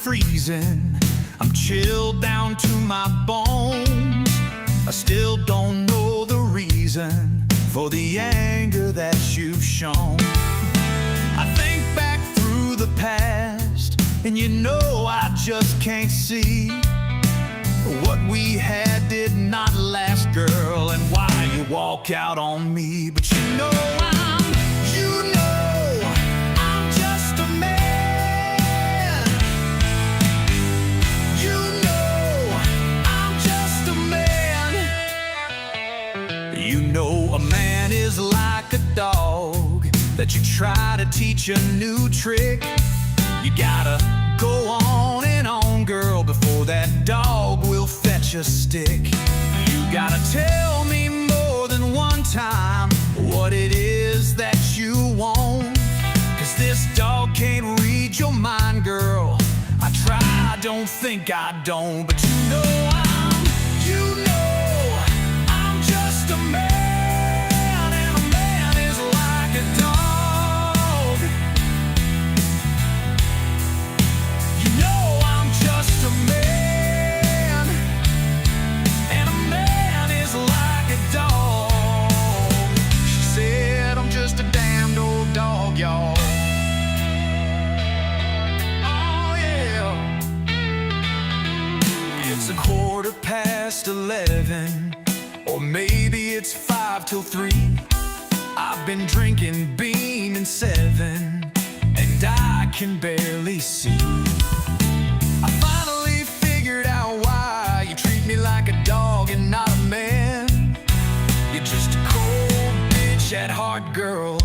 freezing. I'm chilled down to my bones. I still don't know the reason for the anger that you've shown. I think back through the past, and you know I just can't see what we had did not last, girl, and why you walk out on me. But you know I'm just a man. You know I'm just a man. You know a man is like a dog that you try to teach a new trick. You gotta go on and on, girl, before that dog will fetch a stick. You gotta tell me more than one time what it is that you want, 'cause this dog can't read your mind, girl. I try, don't think I don't, but you know I'm just a man, and a man is like a dog. You know I'm just a man, and a man is like a dog. She said I'm just a damned old dog, y'all. Oh yeah. It's 11:15, or maybe it's 5 till 3. I've been drinking Bean and 7, and I can barely see. I finally figured out why you treat me like a dog and not a man. You're just a cold bitch at heart, girl,